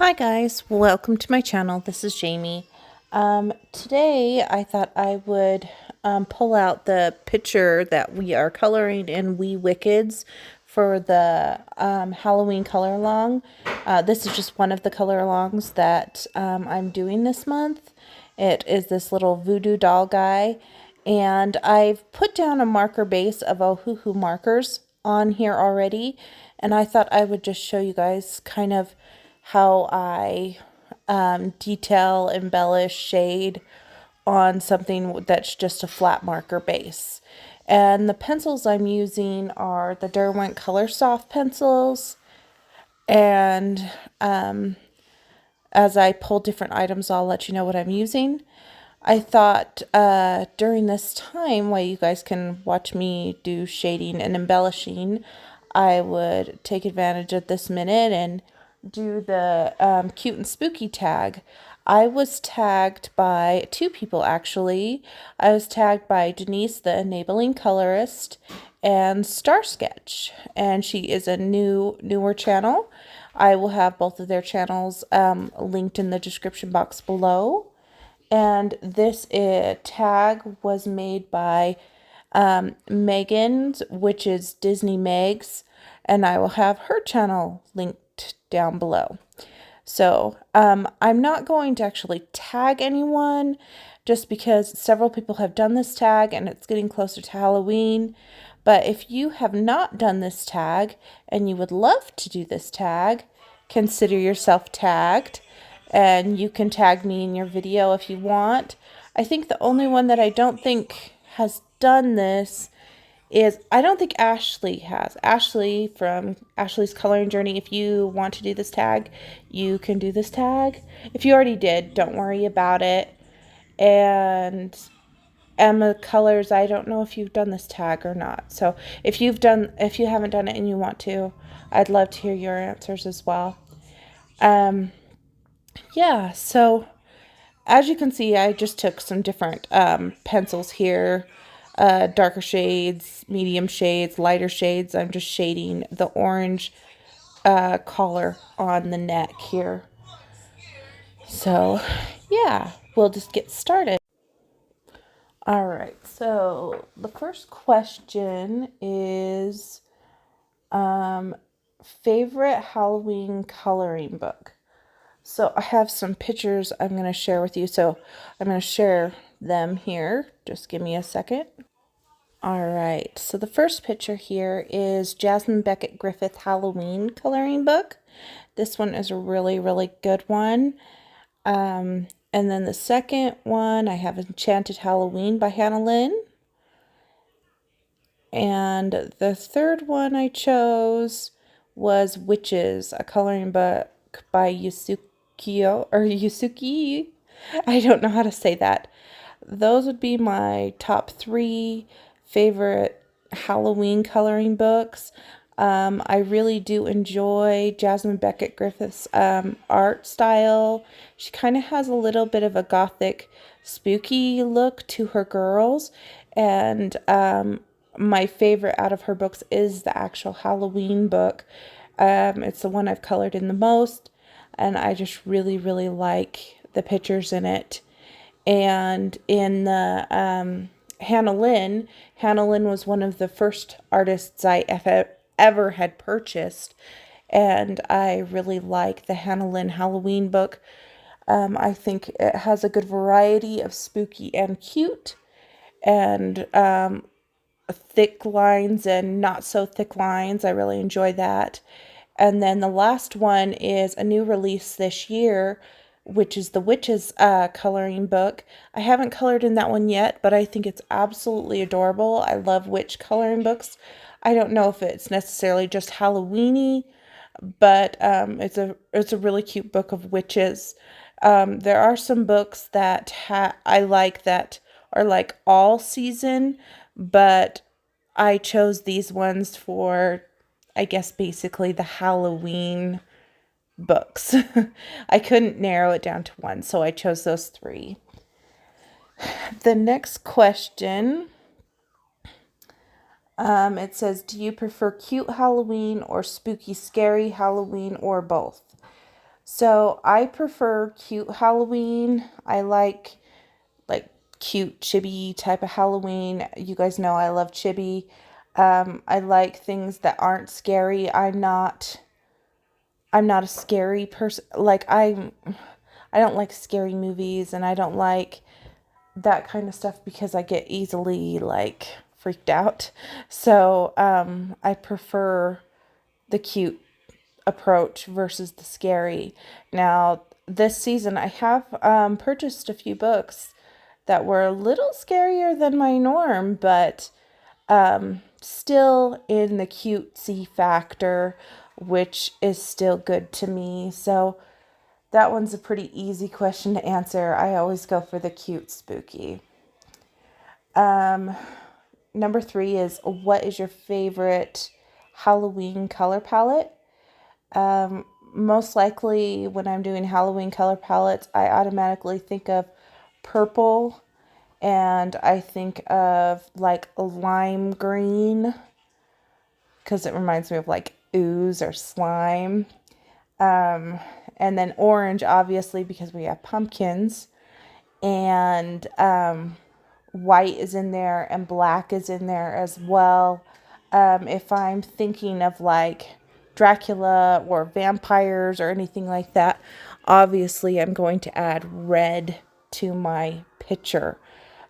Hi guys, welcome to my channel. This is Jamie. Today I thought I would pull out the picture that we are coloring in Wee Wickeds for the Halloween color along. This is just one of the color alongs that I'm doing this month. It is this little voodoo doll guy, and I've put down a marker base of Ohuhu markers on here already, and I thought I would just show you guys kind of how I detail, embellish, shade on something that's just a flat marker base. And the pencils I'm using are the Derwent Color Soft pencils. And as I pull different items, I'll let you know what I'm using. I thought during this time, while you guys can watch me do shading and embellishing, I would take advantage of this minute and do the cute and spooky tag. I was tagged by two people actually. I was tagged by Denise, the enabling colorist, and Star Sketch, and she is a newer channel. I will have both of their channels linked in the description box below. And this tag was made by Megan's, which is Disney Megs, and I will have her channel linked down below. So I'm not going to actually tag anyone just because several people have done this tag and it's getting closer to Halloween. But if you have not done this tag and you would love to do this tag, consider yourself tagged. And you can tag me in your video if you want. I think the only one that I don't think has done this is, I don't think Ashley has. Ashley from Ashley's Coloring Journey, if you want to do this tag, you can do this tag. If you already did, don't worry about it. And Emma Colors, I don't know if you've done this tag or not. So if you haven't done it and you want to, I'd love to hear your answers as well. Yeah, so as you can see, I just took some different pencils here, darker shades, medium shades, lighter shades. I'm just shading the orange collar on the neck here. So yeah, we'll just get started. All right, so the first question is favorite Halloween coloring book. So I have some pictures I'm going to share with you. So I'm going to share them here. Just give me a second. All right. So the first picture here is Jasmine Beckett Griffith Halloween coloring book. This one is a really, really good one. And then the second one, I have Enchanted Halloween by Hannah Lynn. And the third one I chose was Witches, a coloring book by Yusuki. I don't know how to say that. Those would be my top 3 favorite Halloween coloring books. I really do enjoy Jasmine Beckett Griffith's art style. She kind of has a little bit of a gothic, spooky look to her girls, and my favorite out of her books is the actual Halloween book. It's the one I've colored in the most, and I just really, really like the pictures in it. And in the Hannah Lynn was one of the first artists I ever had purchased, and I really like the Hannah Lynn Halloween book. I think it has a good variety of spooky and cute, and thick lines and not so thick lines. I really enjoy that. And then the last one is a new release this year, which is the Witches coloring book. I haven't colored in that one yet, but I think it's absolutely adorable. I love witch coloring books. I don't know if it's necessarily just Halloween-y, but it's a really cute book of witches. There are some books that I like that are like all season, but I chose these ones for, I guess, basically the Halloween books. I couldn't narrow it down to one, so I chose those 3. The next question, it says, do you prefer cute Halloween or spooky, scary Halloween, or both? So I prefer cute Halloween. I like cute chibi type of Halloween. You guys know I love chibi. I like things that aren't scary. I'm not a scary person. I don't like scary movies, and I don't like that kind of stuff because I get easily like freaked out. So I prefer the cute approach versus the scary. Now, this season, I have purchased a few books that were a little scarier than my norm, but still in the cutesy factor, which is still good to me. So that one's a pretty easy question to answer. I always go for the cute spooky. Number 3 is, what is your favorite Halloween color palette? Most likely when I'm doing Halloween color palettes, I automatically think of purple, and I think of like lime green because it reminds me of like ooze or slime. And then orange, obviously, because we have pumpkins. And white is in there and black is in there as well. If I'm thinking of like Dracula or vampires or anything like that, obviously I'm going to add red to my picture.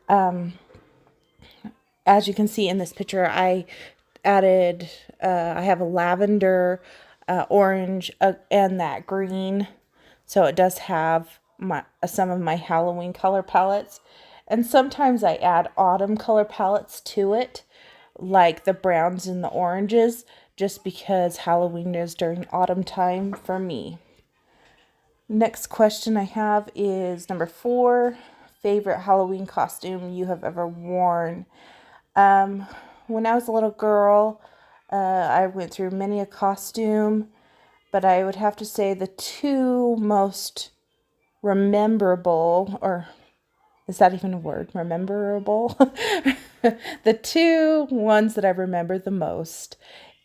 As you can see in this picture, I have a lavender, orange, and that green. So it does have some of my Halloween color palettes. And sometimes I add autumn color palettes to it, like the browns and the oranges, just because Halloween is during autumn time for me. Next question I have is number 4, favorite Halloween costume you have ever worn. When I was a little girl, I went through many a costume, but I would have to say the 2 most rememberable, or is that even a word? Rememberable? The 2 ones that I remember the most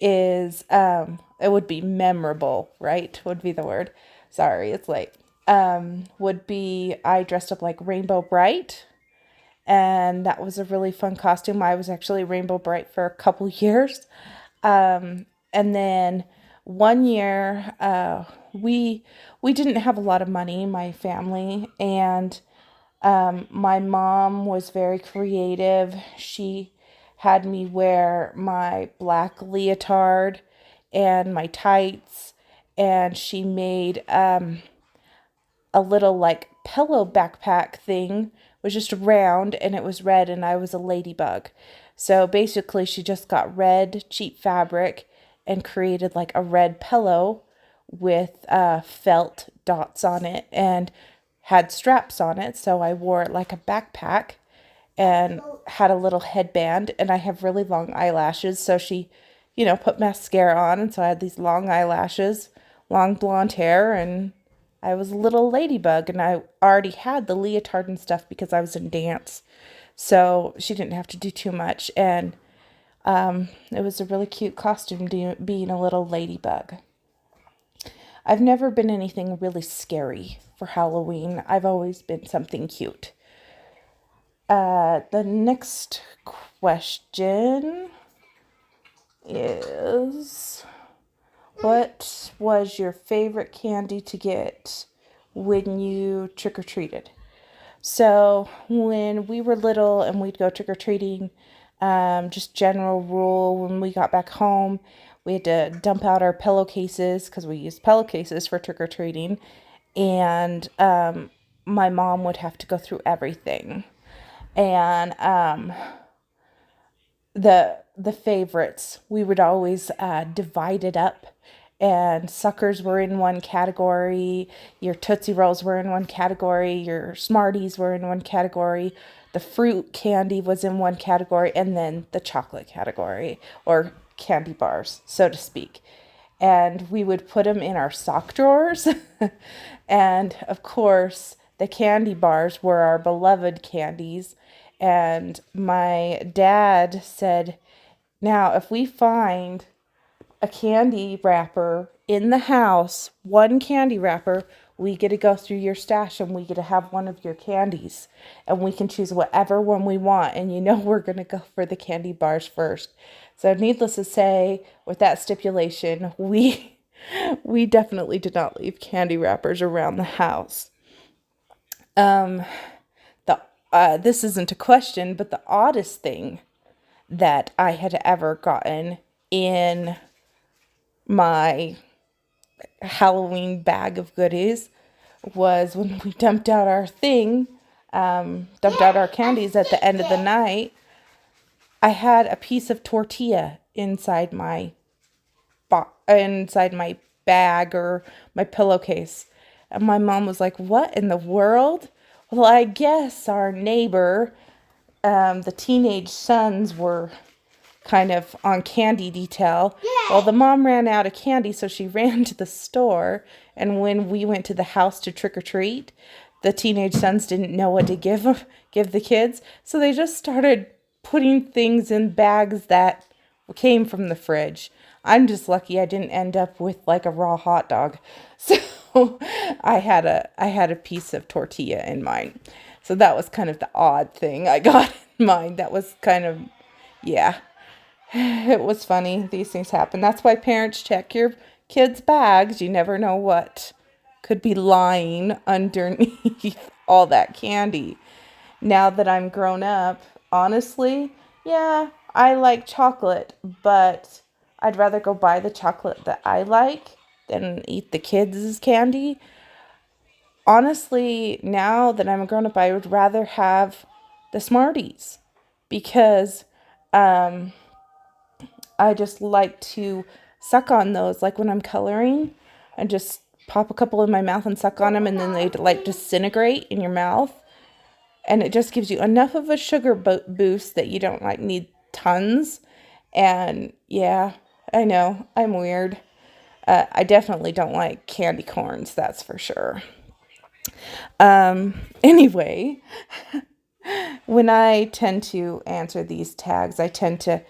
is, it would be memorable, right? Would be the word. Sorry, it's late. Would be I dressed up like Rainbow Bright, and that was a really fun costume. I was actually Rainbow Bright for a couple years. And then one year, we didn't have a lot of money, my family, and my mom was very creative. She had me wear my black leotard and my tights, and she made a little like pillow backpack thing. It was just round and it was red, and I was a ladybug. So basically she just got red cheap fabric and created like a red pillow with felt dots on it and had straps on it. So I wore it like a backpack and had a little headband, and I have really long eyelashes. So she, put mascara on, and so I had these long eyelashes, long blonde hair, and I was a little ladybug, and I already had the leotard and stuff because I was in dance. So she didn't have to do too much, and it was a really cute costume being a little ladybug. I've never been anything really scary for Halloween. I've always been something cute. The next question is, what was your favorite candy to get when you trick-or-treated? So when we were little and we'd go trick-or-treating, just general rule, when we got back home, we had to dump out our pillowcases because we used pillowcases for trick-or-treating. And my mom would have to go through everything. And the favorites, we would always divide it up, and suckers were in one category, your Tootsie Rolls were in one category, your Smarties were in one category, the fruit candy was in one category, and then the chocolate category, or candy bars, so to speak. And we would put them in our sock drawers. And of course, the candy bars were our beloved candies. And my dad said, now, if we find a candy wrapper in the house, one candy wrapper, we get to go through your stash and we get to have one of your candies. And we can choose whatever one we want. And we're going to go for the candy bars first. So needless to say, with that stipulation, we definitely did not leave candy wrappers around the house. This isn't a question, but the oddest thing that I had ever gotten in my Halloween bag of goodies was when we dumped out our candies at the end of the night. I had a piece of tortilla inside my bag or my pillowcase. And my mom was like, "What in the world?" Well, I guess our neighbor, the teenage sons were kind of on candy detail. Well, the mom ran out of candy, so she ran to the store. And when we went to the house to trick or treat, the teenage sons didn't know what to give the kids. So they just started putting things in bags that came from the fridge. I'm just lucky I didn't end up with like a raw hot dog. So I had a piece of tortilla in mine. So that was kind of the odd thing I got in mine. That was kind of, yeah. It was funny. These things happen. That's why parents check your kids' bags. You never know what could be lying underneath all that candy. Now that I'm grown up, honestly, yeah, I like chocolate, but I'd rather go buy the chocolate that I like than eat the kids' candy. Honestly, now that I'm a grown up, I would rather have the Smarties because I just like to suck on those, like when I'm coloring, and just pop a couple in my mouth and suck on them, and then they like disintegrate in your mouth, and it just gives you enough of a sugar boost that you don't like need tons. And yeah, I know I'm weird. I definitely don't like candy corns, that's for sure. Anyway, when I tend to answer these tags, I tend to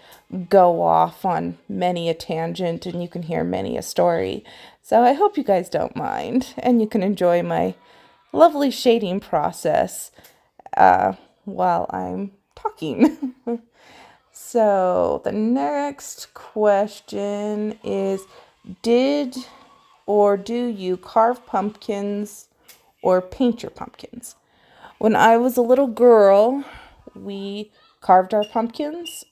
go off on many a tangent and you can hear many a story. So I hope you guys don't mind and you can enjoy my lovely shading process while I'm talking. So the next question is, did or do you carve pumpkins or paint your pumpkins? When I was a little girl, we carved our pumpkins.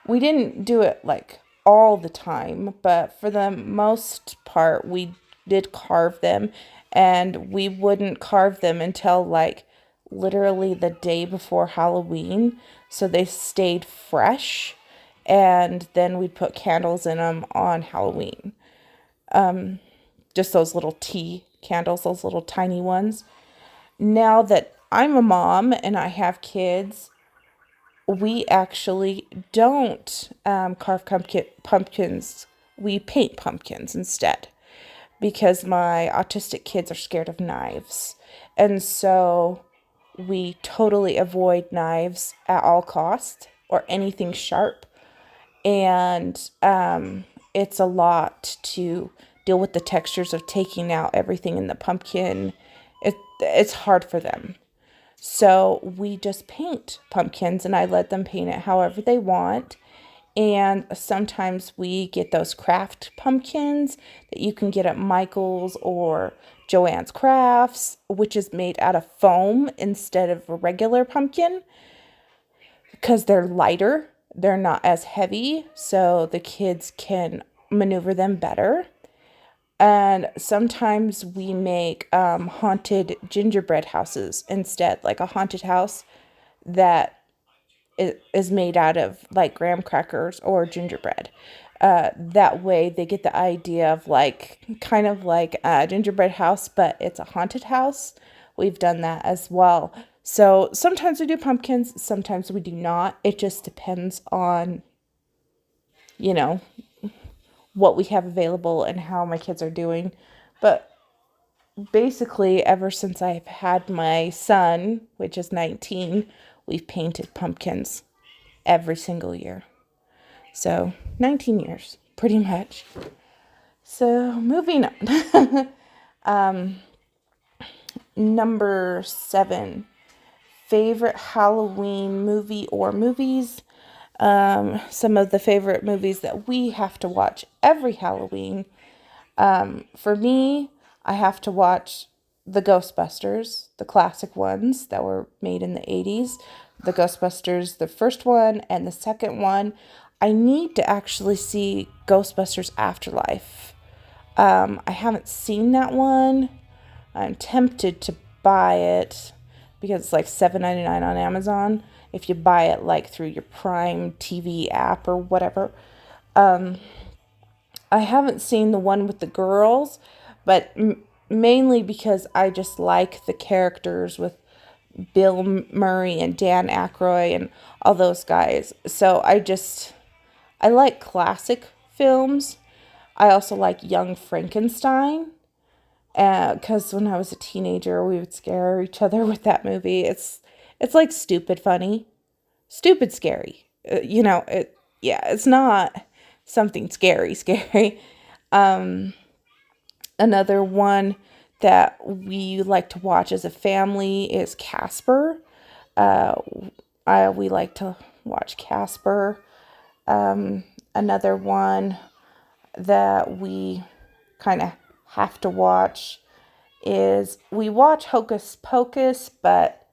We didn't do it like all the time, but for the most part, we did carve them, and we wouldn't carve them until like literally the day before Halloween, so they stayed fresh, and then we'd put candles in them on Halloween. Just those little tea candles, those little tiny ones. Now that I'm a mom and I have kids, we actually don't carve pumpkins. We paint pumpkins instead because my autistic kids are scared of knives. And so we totally avoid knives at all costs or anything sharp. And it's a lot to deal with the textures of taking out everything in the pumpkin. It's hard for them. So we just paint pumpkins and I let them paint it however they want. And sometimes we get those craft pumpkins that you can get at Michael's or Joann's Crafts, which is made out of foam instead of a regular pumpkin because they're lighter. They're not as heavy, so the kids can maneuver them better. And sometimes we make haunted gingerbread houses instead, like a haunted house that is made out of like graham crackers or gingerbread. That way they get the idea of like kind of like a gingerbread house, but it's a haunted house. We've done that as well. So sometimes we do pumpkins, sometimes we do not. It just depends on, you know, what we have available and how my kids are doing. But basically, ever since I've had my son, which is 19, we've painted pumpkins every single year. So 19 years, pretty much. So moving on. Number 7, favorite Halloween movie or movies. Some of the favorite movies that we have to watch every Halloween. For me, I have to watch the Ghostbusters, the classic ones that were made in the 80s. The Ghostbusters, the first one and the second one. I need to actually see Ghostbusters Afterlife. I haven't seen that one. I'm tempted to buy it because it's like $7.99 on Amazon if you buy it like through your Prime TV app or whatever. I haven't seen the one with the girls, but mainly because I just like the characters with Bill Murray and Dan Aykroyd and all those guys. So I like classic films. I also like Young Frankenstein. Because when I was a teenager, we would scare each other with that movie. It's like stupid funny, stupid scary. It's not something scary. Another one that we like to watch as a family is Casper. We like to watch Casper. Another one that we kind of have to watch is we watch Hocus Pocus, but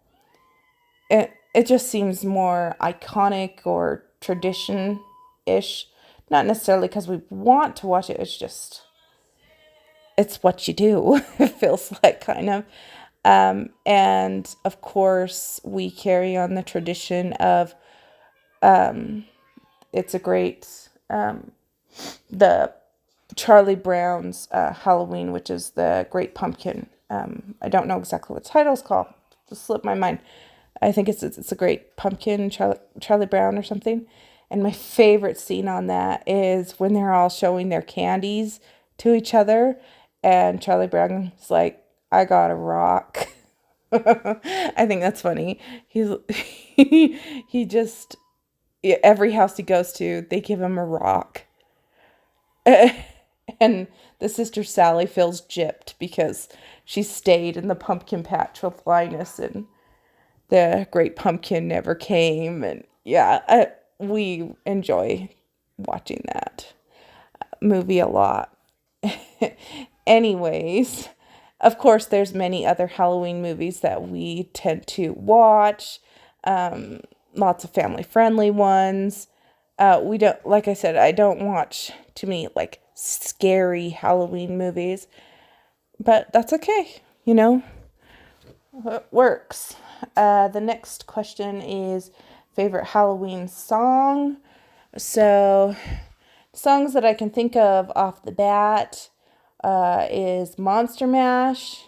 it just seems more iconic or tradition-ish. Not necessarily because we want to watch it, it's what you do. It feels like kind of. And of course, we carry on the tradition of it's a great the Charlie Brown's Halloween, which is the Great Pumpkin. I don't know exactly what the title's called. It slipped my mind. I think it's a Great Pumpkin, Charlie Brown or something. And my favorite scene on that is when they're all showing their candies to each other, and Charlie Brown's like, "I got a rock." I think that's funny. He just every house he goes to, they give him a rock. And the sister Sally feels gypped because she stayed in the pumpkin patch with Linus and the Great Pumpkin never came. And yeah, we enjoy watching that movie a lot. Anyways, of course, there's many other Halloween movies that we tend to watch. Lots of family-friendly ones. We don't, like I said, I don't watch too many like scary Halloween movies, but that's okay, it works. The next question is favorite Halloween song. So songs that I can think of off the bat is Monster Mash,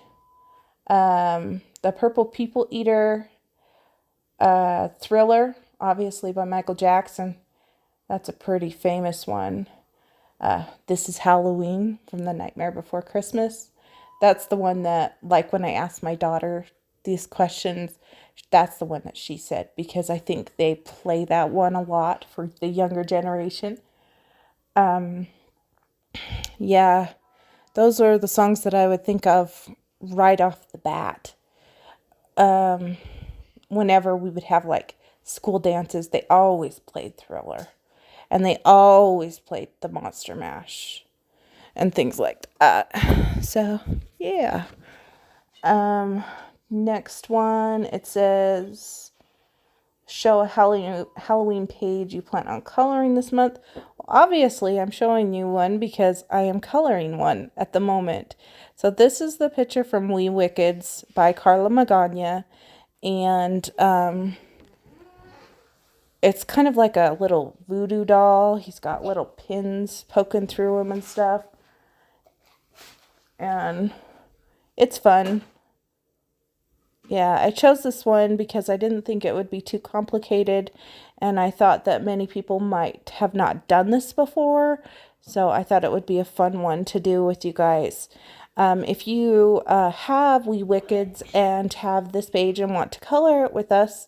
The Purple People Eater, Thriller, obviously by Michael Jackson. That's a pretty famous one. This is Halloween from The Nightmare Before Christmas. That's the one that, like when I asked my daughter these questions, that's the one that she said, because I think they play that one a lot for the younger generation. Yeah, those are the songs that I would think of right off the bat. Whenever we would have like school dances, they always played Thriller. And they always played the Monster Mash and things like that. So, yeah. Next one, it says, show a Halloween page you plan on coloring this month. Well, obviously, I'm showing you one because I am coloring one at the moment. So this is the picture from Wee Wickeds by Carla Magana. And, it's kind of like a little voodoo doll. He's got little pins poking through him and stuff. And it's fun. Yeah, I chose this one because I didn't think it would be too complicated. And I thought that many people might have not done this before. So I thought it would be a fun one to do with you guys. If you have Wee Wickeds and have this page and want to color it with us,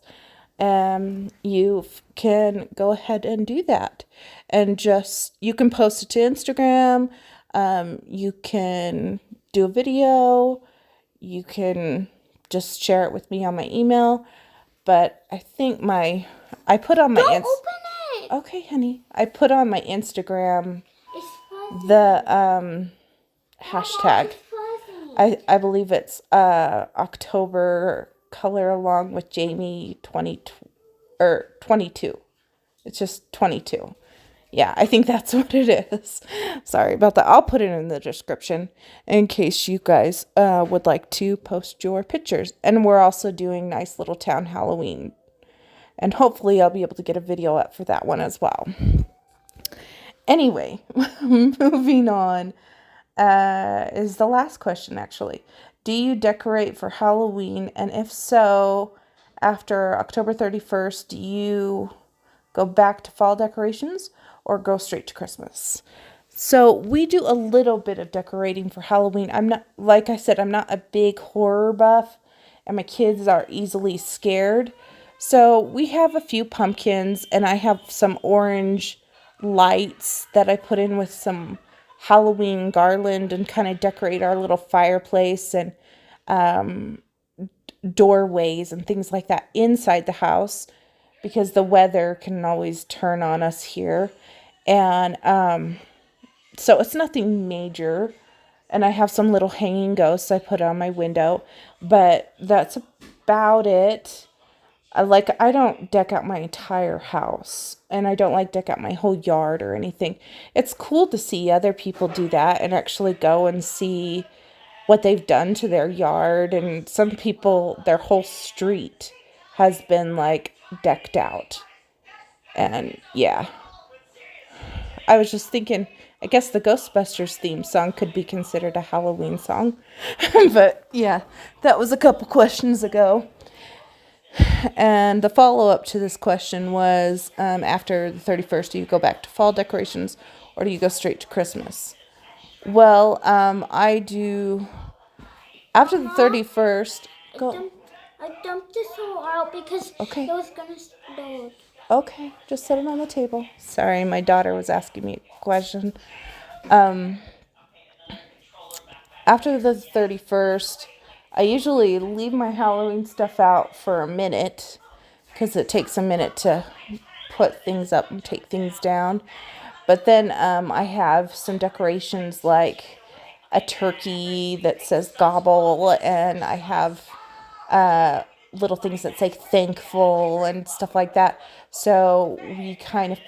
you can go ahead and do that. And just, you can post it to Instagram. You can do a video. You can just share it with me on my email. But I think I put on my Don't open it. Okay, honey. I put on my Instagram It's fuzzy. the hashtag. Fuzzy. I believe it's October color along with Jamie 22. It's just 22. Yeah, I think that's what it is. Sorry about that. I'll put it in the description in case you guys would like to post your pictures. And we're also doing nice little town Halloween. And hopefully I'll be able to get a video up for that one as well. Anyway, moving on is the last question, actually. Do you decorate for Halloween? And if so, after October 31st, do you go back to fall decorations or go straight to Christmas? So we do a little bit of decorating for Halloween. I'm not, like I said, I'm not a big horror buff, and my kids are easily scared. So we have a few pumpkins, and I have some orange lights that I put in with some Halloween garland and kind of decorate our little fireplace and doorways and things like that inside the house, because the weather can always turn on us here. And so it's nothing major. And I have some little hanging ghosts I put on my window, but that's about it. I don't deck out my entire house, and I don't like deck out my whole yard or anything. It's cool to see other people do that and actually go and see what they've done to their yard. And some people, their whole street has been like decked out. And yeah, I was just thinking, I guess the Ghostbusters theme song could be considered a Halloween song. But yeah, that was a couple questions ago. And the follow-up to this question was, after the 31st, do you go back to fall decorations or do you go straight to Christmas? Well, I do, after the 31st, go. I dumped this all out because Okay. it was going to explode. Okay, just set it on the table. Sorry, my daughter was asking me a question. After the 31st, I usually leave my Halloween stuff out for a minute because it takes a minute to put things up and take things down. But then I have some decorations like a turkey that says gobble, and I have little things that say thankful and stuff like that. So we kind of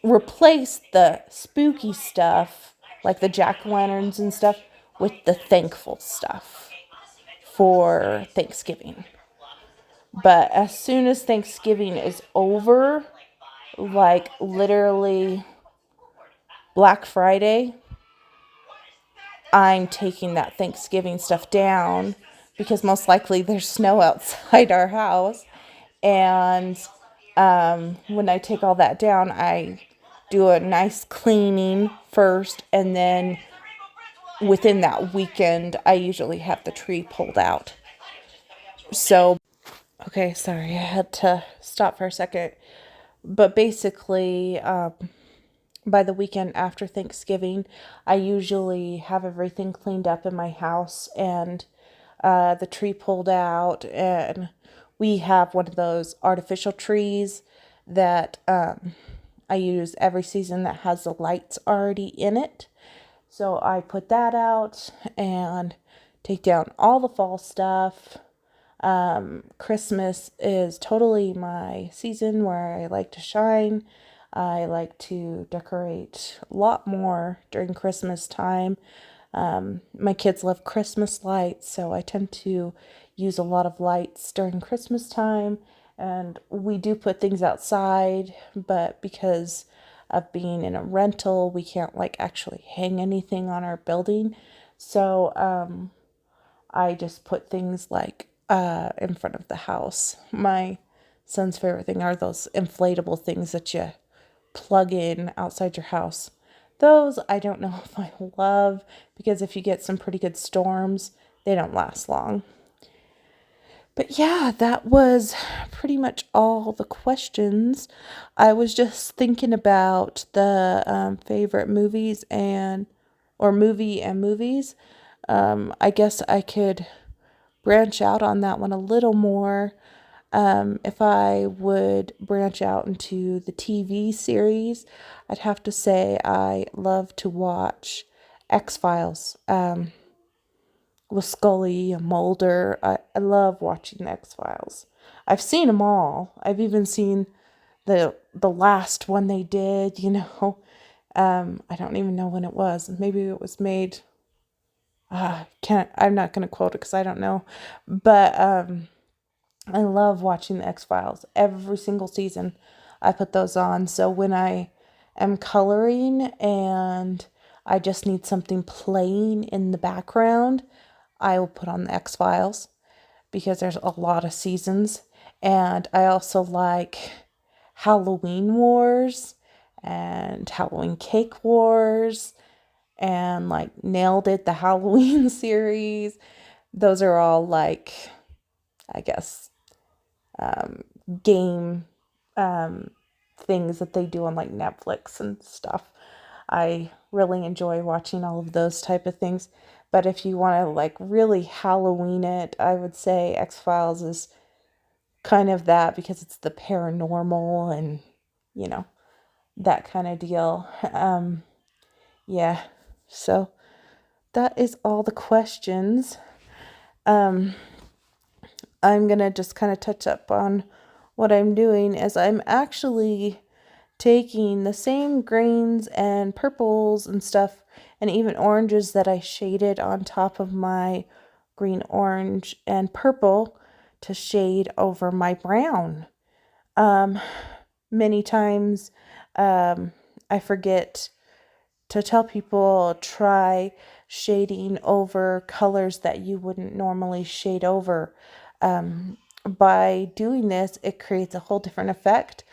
replace the spooky stuff, like the jack-o'-lanterns and stuff, with the thankful stuff for Thanksgiving. But as soon as Thanksgiving is over, like literally Black Friday, I'm taking that Thanksgiving stuff down because most likely there's snow outside our house. And when I take all that down, I do a nice cleaning first, and then within that weekend, I usually have the tree pulled out. So, okay, sorry, I had to stop for a second. But basically, by the weekend after Thanksgiving, I usually have everything cleaned up in my house and the tree pulled out. And we have one of those artificial trees that I use every season that has the lights already in it. So I put that out and take down all the fall stuff. Christmas is totally my season where I like to shine. I like to decorate a lot more during Christmas time. My kids love Christmas lights, so I tend to use a lot of lights during Christmas time. And we do put things outside, but because of being in a rental, we can't like actually hang anything on our building. So I just put things like in front of the house. My son's favorite thing are those inflatable things that you plug in outside your house. Those I don't know if I love, because if you get some pretty good storms, they don't last long. But yeah, that was pretty much all the questions. I was just thinking about the favorite movies and or movie and movies. I guess I could branch out on that one a little more. If I would branch out into the TV series, I'd have to say I love to watch X-Files. With Scully and Mulder. I love watching the X-Files. I've seen them all. I've even seen the last one they did, you know. I don't even know when it was. Maybe it was made. I'm not gonna quote it because I don't know. But I love watching the X-Files. Every single season I put those on. So when I am coloring and I just need something playing in the background, I will put on the X-Files because there's a lot of seasons. And I also like Halloween Wars and Halloween Cake Wars and like Nailed It, the Halloween series. Those are all like, I guess, game things that they do on like Netflix and stuff. I really enjoy watching all of those type of things. But if you want to like really Halloween it, I would say X-Files is kind of that because it's the paranormal and, you know, that kind of deal. Yeah. So that is all the questions. I'm going to just kind of touch up on what I'm doing as I'm actually taking the same greens and purples and stuff and even oranges that I shaded on top of my green, orange, and purple to shade over my brown. Many times I forget to tell people try shading over colors that you wouldn't normally shade over. By doing this, it creates a whole different effect.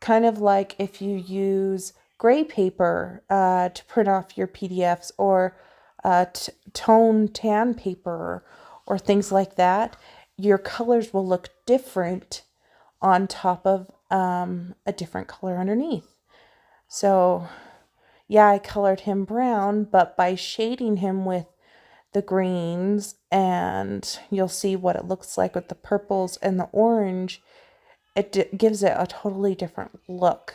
Kind of like if you use gray paper to print off your PDFs or tone tan paper or things like that, your colors will look different on top of a different color underneath. So yeah, I colored him brown, but by shading him with the greens, and you'll see what it looks like with the purples and the orange, gives it a totally different look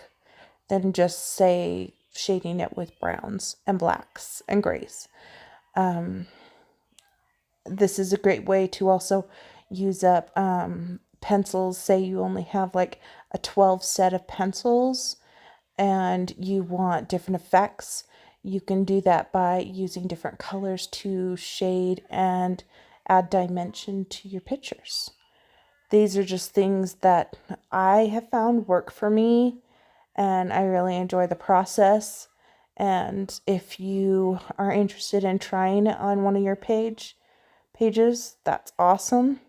than just, say, shading it with browns and blacks and grays. This is a great way to also use up pencils. Say you only have like a 12 set of pencils and you want different effects, you can do that by using different colors to shade and add dimension to your pictures. These are just things that I have found work for me, and I really enjoy the process. And if you are interested in trying it on one of your pages, that's awesome.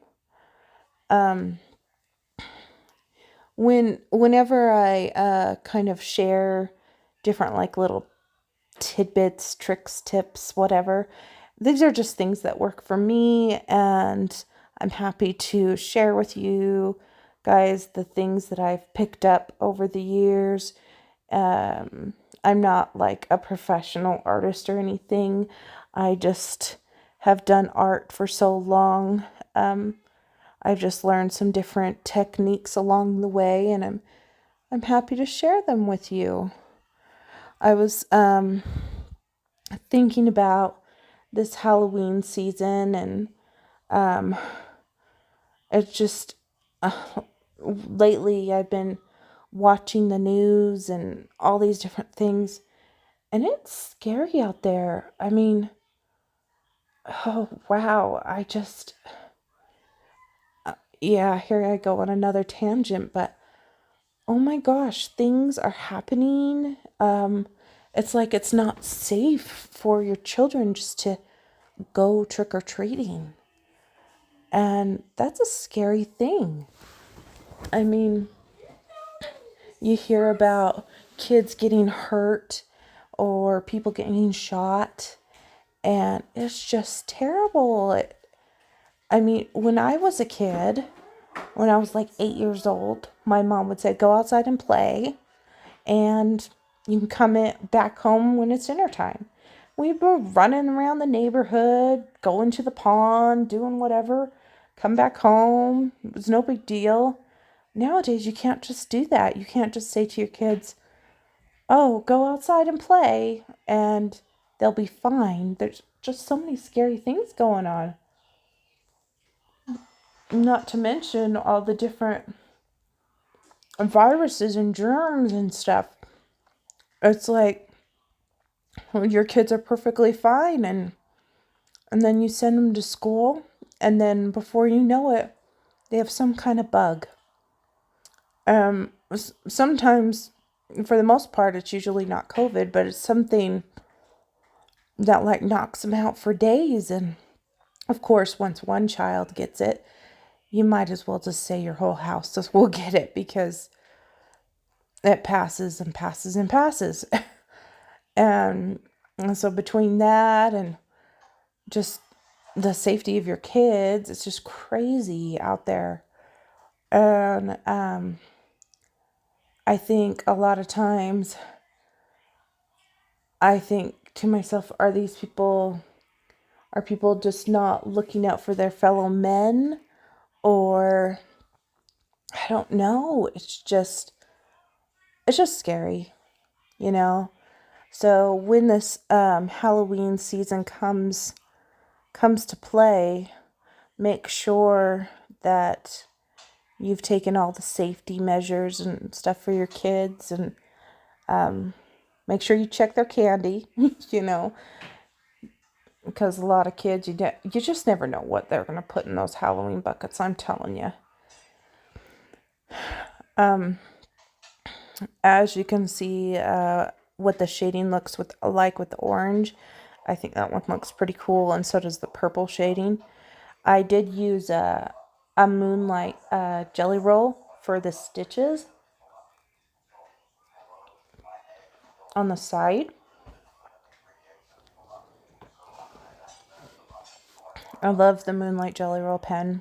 Whenever I kind of share different like little tidbits, tricks, tips, whatever, these are just things that work for me, and I'm happy to share with you guys the things that I've picked up over the years. I'm not like a professional artist or anything. I just have done art for so long. I've just learned some different techniques along the way, and I'm happy to share them with you. I was thinking about this Halloween season, and it's just lately I've been watching the news and all these different things, and it's scary out there. I mean, oh wow, yeah, here I go on another tangent, but oh my gosh, things are happening. It's like it's not safe for your children just to go trick or treating. And that's a scary thing. I mean, you hear about kids getting hurt or people getting shot, and it's just terrible. I mean, when I was a kid, when I was like 8 years old, my mom would say, go outside and play, and you can come back home when it's dinner time. We were running around the neighborhood, going to the pond, doing whatever, come back home. It was no big deal. Nowadays, you can't just do that. You can't just say to your kids, oh, go outside and play, and they'll be fine. There's just so many scary things going on. Not to mention all the different viruses and germs and stuff. It's like your kids are perfectly fine, and then you send them to school, and then before you know it, they have some kind of bug. Sometimes, for the most part, it's usually not COVID, but it's something that like knocks them out for days. And of course, once one child gets it, you might as well just say your whole house will get it, because it passes and passes and passes. and, and so between that and just the safety of your kids, it's just crazy out there. And I think a lot of times I think to myself, are people just not looking out for their fellow men? Or I don't know. It's just scary, you know? So when this Halloween season comes to play, make sure that you've taken all the safety measures and stuff for your kids, and make sure you check their candy, because a lot of kids, you just never know what they're going to put in those Halloween buckets, I'm telling you. As you can see, what the shading looks like with the orange, I think that one looks pretty cool, and so does the purple shading. I did use a moonlight jelly roll for the stitches on the side. I love the moonlight jelly roll pen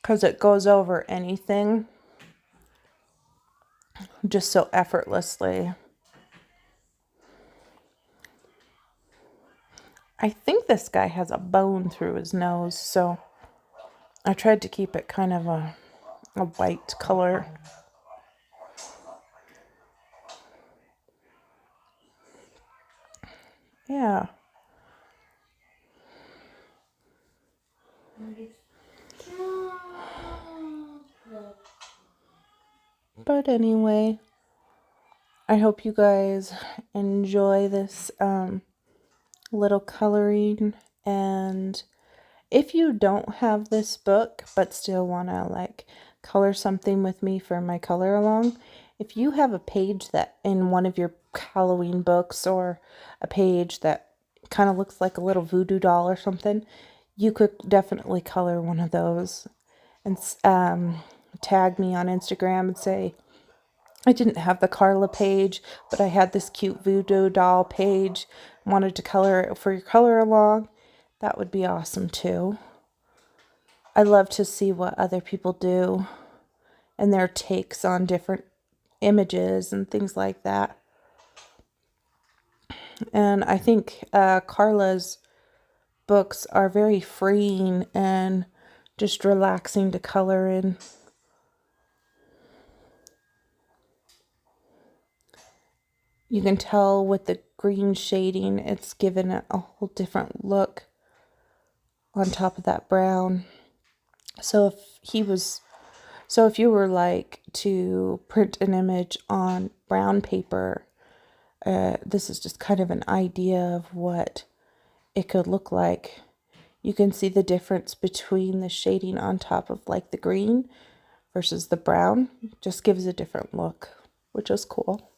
because it goes over anything just so effortlessly. I think this guy has a bone through his nose, so I tried to keep it kind of a white color. Yeah. But anyway, I hope you guys enjoy this little coloring. And if you don't have this book but still want to like color something with me for my color along, if you have a page that in one of your Halloween books, or a page that kind of looks like a little voodoo doll or something, you could definitely color one of those and tag me on Instagram and say, I didn't have the Carla page, but I had this cute voodoo doll page, wanted to color it for your color along. That would be awesome too. I love to see what other people do and their takes on different images and things like that. And I think Carla's books are very freeing and just relaxing to color in. You can tell with the green shading, it's given it a whole different look on top of that brown. So if you were like to print an image on brown paper, this is just kind of an idea of what it could look like. You can see the difference between the shading on top of like the green versus the brown. Just gives a different look, which is cool.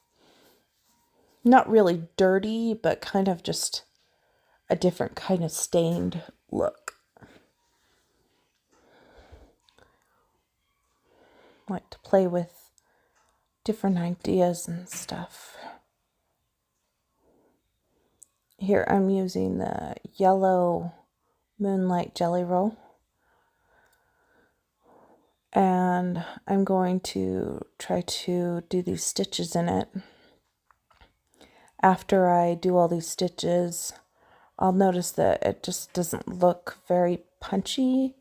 Not really dirty, but kind of just a different kind of stained look. Like to play with different ideas and stuff. Here I'm using the yellow Moonlight Jelly Roll. And I'm going to try to do these stitches in it. After I do all these stitches, I'll notice that it just doesn't look very punchy.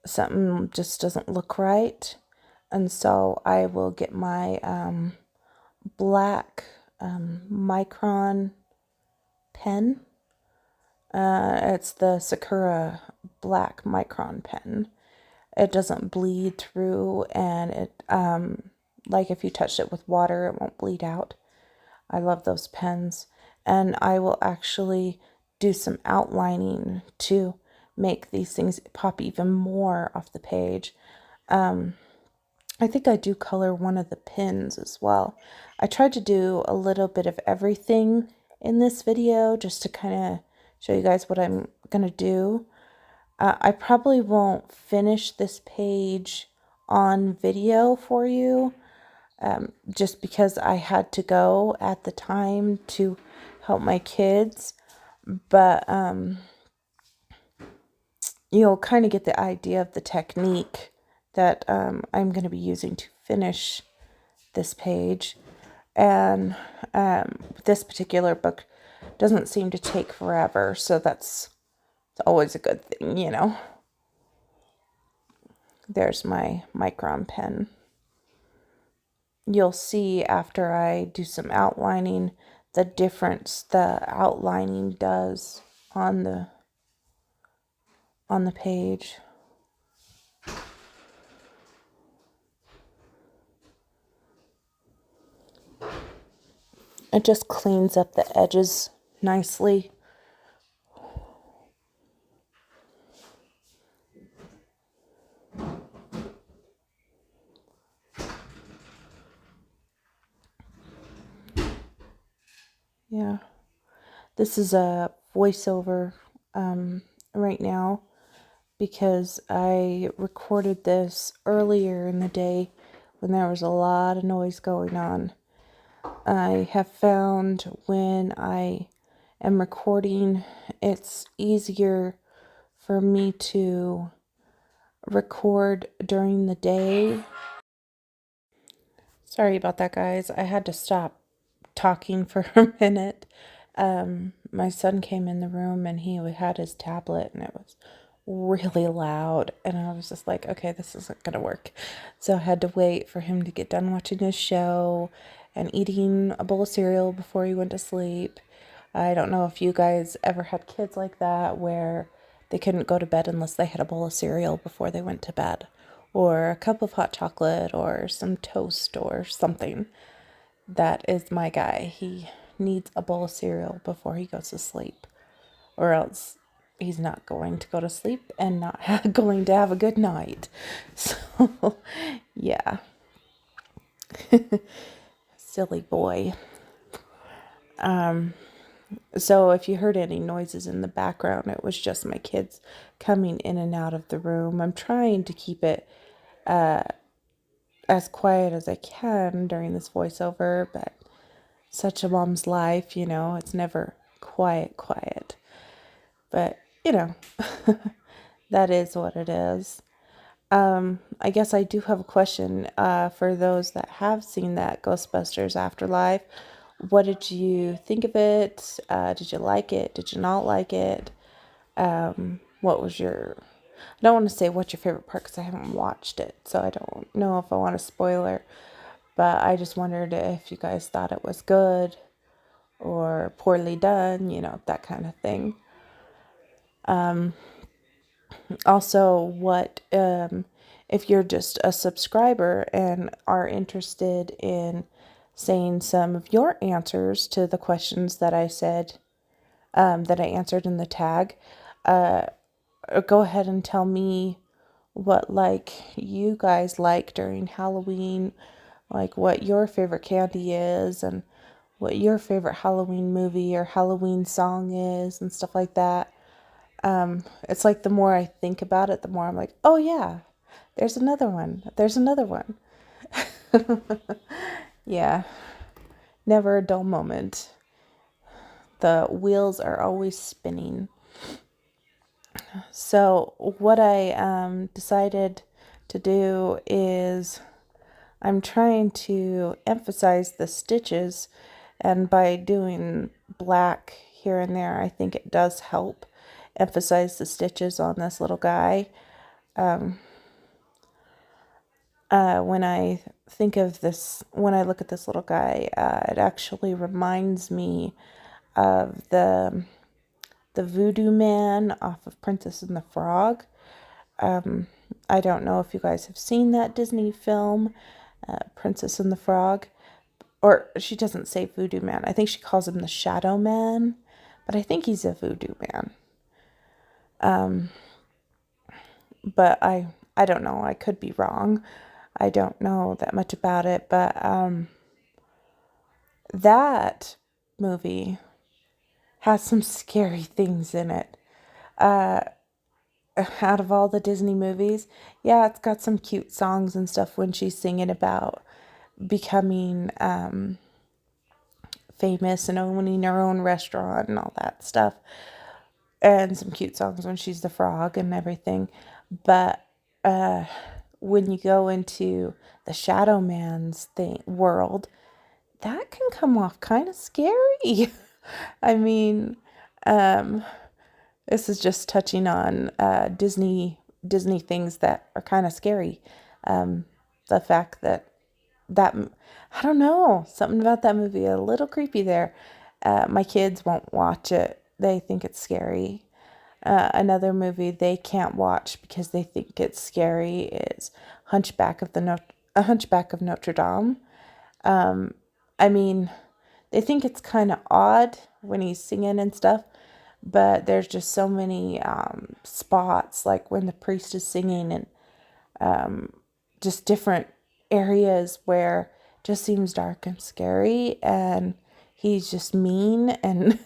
Something just doesn't look right. And so I will get my black micron pen. It's the Sakura black micron pen. It doesn't bleed through, and it like if you touch it with water, it won't bleed out. I love those pens. And I will actually do some outlining to make these things pop even more off the page. I think I do color one of the pins as well. I tried to do a little bit of everything in this video just to kind of show you guys what I'm going to do. I probably won't finish this page on video for you, just because I had to go at the time to help my kids. But you'll kind of get the idea of the technique that I'm going to be using to finish this page. And this particular book doesn't seem to take forever, so that's always a good thing, you know. There's my micron pen. You'll see after I do some outlining the difference the outlining does on the page. It just cleans up the edges nicely. Yeah, this is a voiceover right now because I recorded this earlier in the day when there was a lot of noise going on. I have found when I am recording, it's easier for me to record during the day. Sorry about that, guys. I had to stop talking for a minute. My son came in the room and he had his tablet and it was really loud, and I was just like, okay, this isn't gonna work. So I had to wait for him to get done watching his show and eating a bowl of cereal before he went to sleep. I don't know if you guys ever had kids like that where they couldn't go to bed unless they had a bowl of cereal before they went to bed, or a cup of hot chocolate, or some toast, or something. That is my guy. He needs a bowl of cereal before he goes to sleep, or else he's not going to go to sleep and not going to have a good night. So, yeah. Silly boy. So if you heard any noises in the background, it was just my kids coming in and out of the room. I'm trying to keep it as quiet as I can during this voiceover, but such a mom's life, you know, it's never quiet. But, you know, that is what it is. I guess I do have a question for those that have seen that Ghostbusters Afterlife. What did you think of it? Did you like it? Did you not like it? What was your... I don't want to say what's your favorite part because I haven't watched it, so I don't know if I want to spoiler. But I just wondered if you guys thought it was good or poorly done, you know, that kind of thing. Also, what if you're just a subscriber and are interested in saying some of your answers to the questions that I said, that I answered in the tag, go ahead and tell me what like you guys like during Halloween, like what your favorite candy is and what your favorite Halloween movie or Halloween song is and stuff like that. It's like the more I think about it, the more I'm like, oh yeah, there's another one. There's another one. Yeah, never a dull moment. The wheels are always spinning. So what I decided to do is I'm trying to emphasize the stitches, and by doing black here and there, I think it does help emphasize the stitches on this little guy. When I think of this, when I look at this little guy, it actually reminds me of the Voodoo Man off of Princess and the Frog. I don't know if you guys have seen that Disney film, Princess and the Frog. Or she doesn't say Voodoo Man. I think she calls him the Shadow Man, but I think he's a Voodoo Man. But I don't know. I could be wrong. I don't know that much about it, but that movie has some scary things in it. Out of all the Disney movies, yeah, it's got some cute songs and stuff when she's singing about becoming famous and owning her own restaurant and all that stuff, and some cute songs when she's the frog and everything. But when you go into the Shadow Man's world, that can come off kind of scary. I mean, this is just touching on Disney things that are kind of scary. The fact that I don't know, something about that movie a little creepy there. My kids won't watch it. They think it's scary. Another movie they can't watch because they think it's scary is A Hunchback of Notre Dame. I mean, they think it's kind of odd when he's singing and stuff, but there's just so many spots, like when the priest is singing, and just different areas where it just seems dark and scary, and he's just mean. And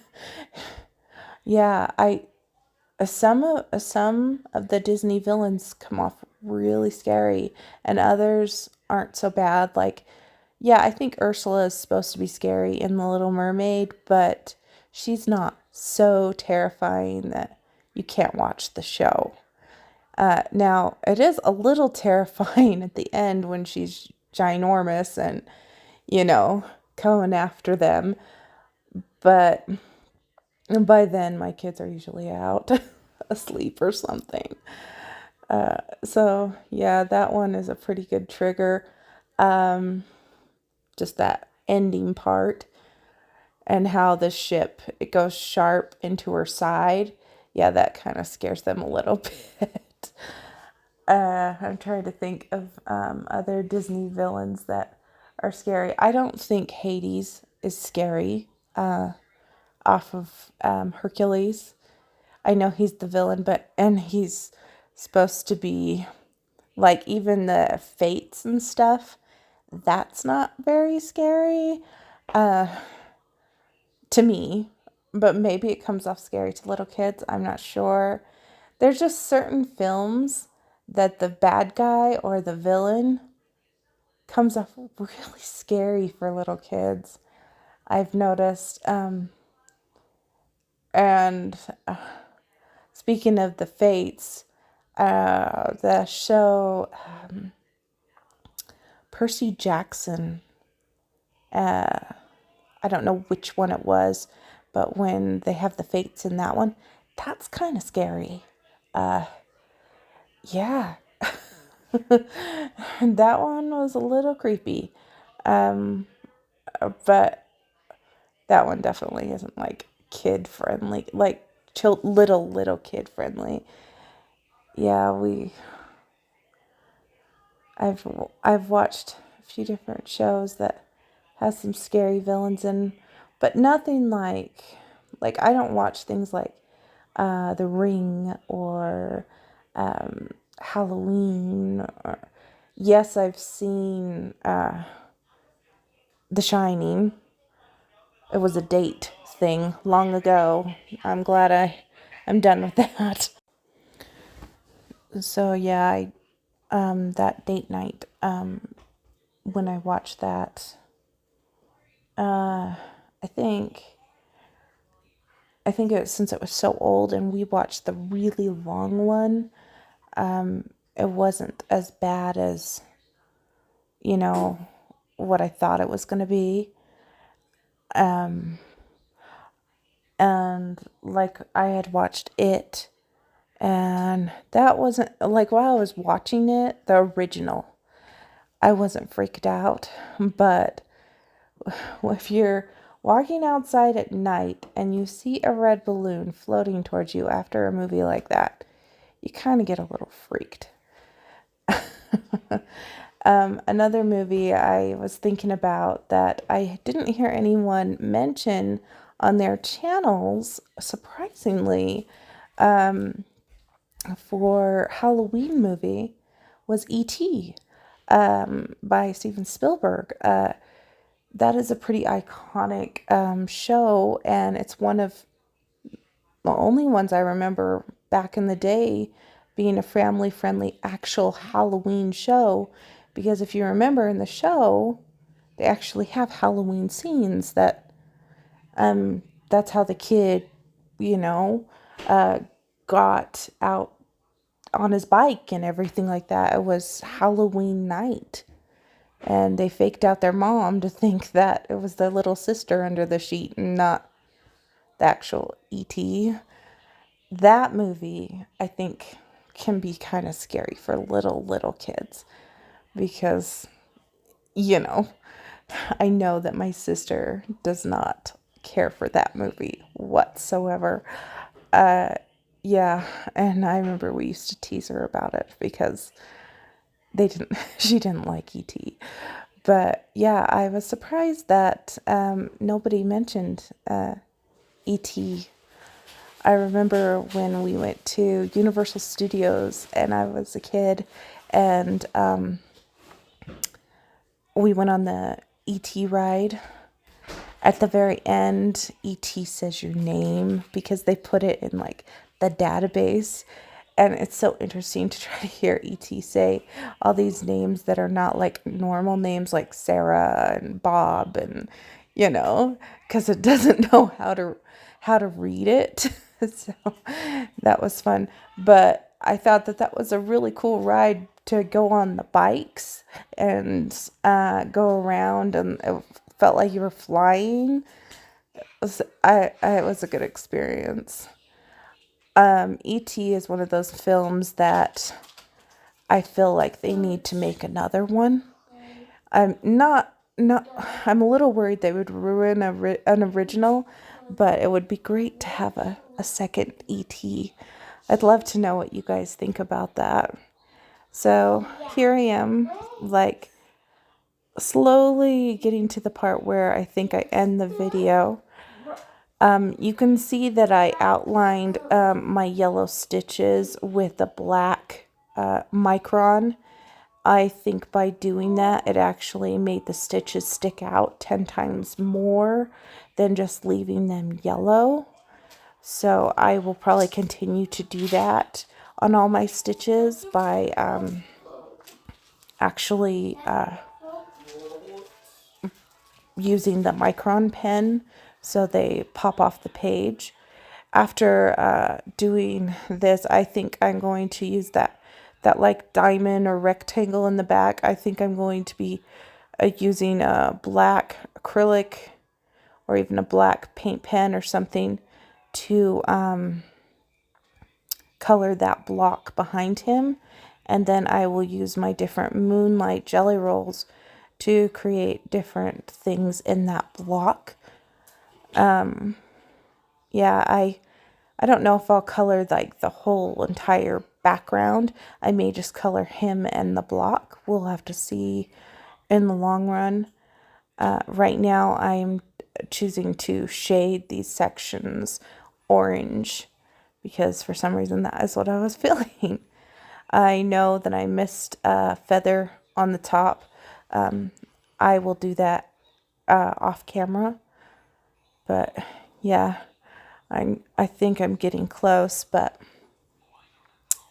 yeah, some of the Disney villains come off really scary, and others aren't so bad. Like, yeah, I think Ursula is supposed to be scary in The Little Mermaid, but she's not so terrifying that you can't watch the show. Now, it is a little terrifying at the end when she's ginormous and, coming after them. But by then, my kids are usually out asleep or something. So, yeah, that one is a pretty good trigger. Just that ending part, and how the ship, it goes sharp into her side. Yeah, that kind of scares them a little bit. I'm trying to think of other Disney villains that are scary. I don't think Hades is scary, off of Hercules. I know he's the villain, and he's supposed to be, like, even the fates and stuff, that's not very scary to me, but maybe it comes off scary to little kids. I'm not sure. There's just certain films that the bad guy or the villain comes off really scary for little kids, I've noticed. And speaking of the fates, the show Percy Jackson, I don't know which one it was, but when they have the fates in that one, that's kind of scary. Yeah. That one was a little creepy. But that one definitely isn't like kid friendly, like little kid friendly. Yeah, I've watched a few different shows that has some scary villains in, but nothing like I don't watch things like The Ring or Halloween. Or, yes, I've seen The Shining. It was a date thing long ago. I'm glad I'm done with that. So yeah, that date night, when I watched that, I think I think since it was so old and we watched the really long one, it wasn't as bad as, what I thought it was going to be. And like I had watched it, and that wasn't like while I was watching it, the original, I wasn't freaked out. But if you're walking outside at night and you see a red balloon floating towards you after a movie like that, you kind of get a little freaked. Another movie I was thinking about that I didn't hear anyone mention on their channels, surprisingly, for Halloween movie was E.T. By Steven Spielberg. That is a pretty iconic show, and it's one of the only ones I remember back in the day being a family-friendly actual Halloween show. Because if you remember in the show, they actually have Halloween scenes that's how the kid, got out on his bike and everything like that. It was Halloween night. And they faked out their mom to think that it was their little sister under the sheet and not the actual E.T. That movie, I think, can be kind of scary for little kids because, I know that my sister does not care for that movie whatsoever. Yeah, and I remember we used to tease her about it because she didn't like E.T. But yeah, I was surprised that nobody mentioned E.T. I remember when we went to Universal Studios and I was a kid, and we went on the E.T. ride. At the very end, E.T. says your name because they put it in like the database. And it's so interesting to try to hear E.T. say all these names that are not like normal names like Sarah and Bob and, because it doesn't know how to read it. So that was fun. But I thought that was a really cool ride to go on the bikes and go around, and it felt like you were flying. It was a good experience. E.T. is one of those films that I feel like they need to make another one. I'm not I'm a little worried they would ruin an original, but it would be great to have a second E.T. I'd love to know what you guys think about that. So here I am, like slowly getting to the part where I think I end the video. You can see that I outlined my yellow stitches with the black micron. I think by doing that, it actually made the stitches stick out 10 times more than just leaving them yellow. So I will probably continue to do that on all my stitches by actually using the micron pen so they pop off the page. After doing this, I think I'm going to use that like diamond or rectangle in the back. I think I'm going to be using a black acrylic or even a black paint pen or something to color that block behind him. And then I will use my different moonlight jelly rolls to create different things in that block. Yeah, I don't know if I'll color like the whole entire background. I may just color him and the block. We'll have to see in the long run. Right now I'm choosing to shade these sections orange because for some reason that is what I was feeling. I know that I missed a feather on the top. I will do that off camera. But yeah, I think I'm getting close, but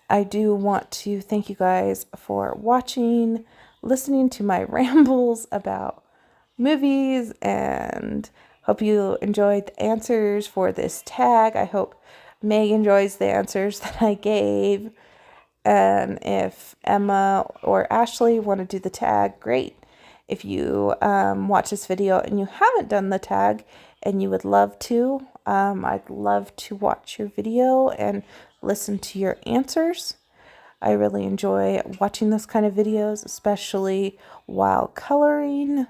I do want to thank you guys for watching, listening to my rambles about movies and Hope you enjoyed the answers for this tag. I hope Meg enjoys the answers that I gave. And if Emma or Ashley want to do the tag, great. If you watch this video and you haven't done the tag and you would love to, I'd love to watch your video and listen to your answers. I really enjoy watching those kind of videos, especially while coloring.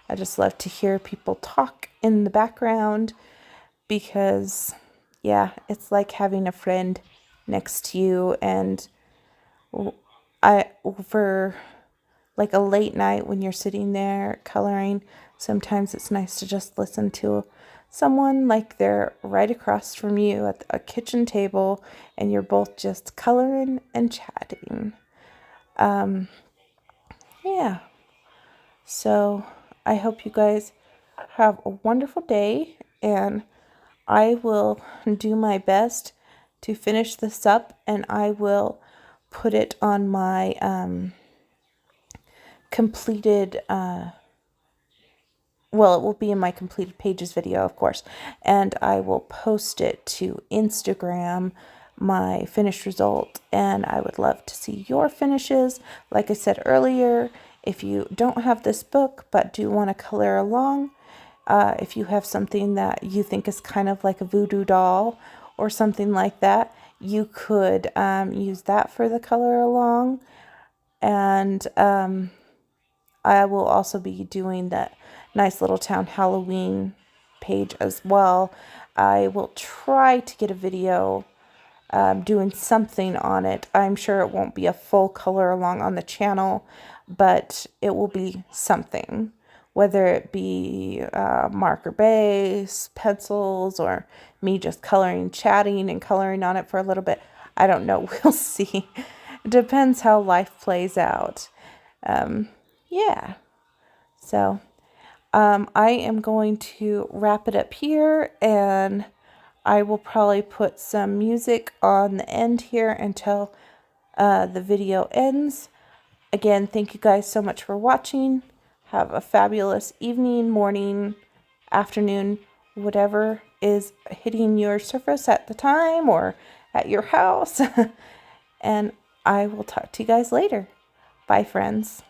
I just love to hear people talk in the background because, yeah, it's like having a friend next to you. And for like a late night when you're sitting there coloring, sometimes it's nice to just listen to someone like they're right across from you at a kitchen table and you're both just coloring and chatting. Yeah. So I hope you guys have a wonderful day, and I will do my best to finish this up, and I will put it on my completed well, it will be in my completed pages video, of course, and I will post it to Instagram, my finished result, and I would love to see your finishes. Like I said earlier, if you don't have this book but do want to color along, if you have something that you think is kind of like a voodoo doll or something like that, you could use that for the color along. And I will also be doing that nice little town Halloween page as well. I will try to get a video doing something on it. I'm sure it won't be a full color along on the channel, but it will be something. Whether it be marker base, pencils, or me just coloring, chatting, and coloring on it for a little bit. I don't know. We'll see. It depends how life plays out. Yeah. So I am going to wrap it up here, and I will probably put some music on the end here until the video ends. Again, thank you guys so much for watching. Have a fabulous evening, morning, afternoon, whatever is hitting your surface at the time or at your house. And I will talk to you guys later. Bye, friends.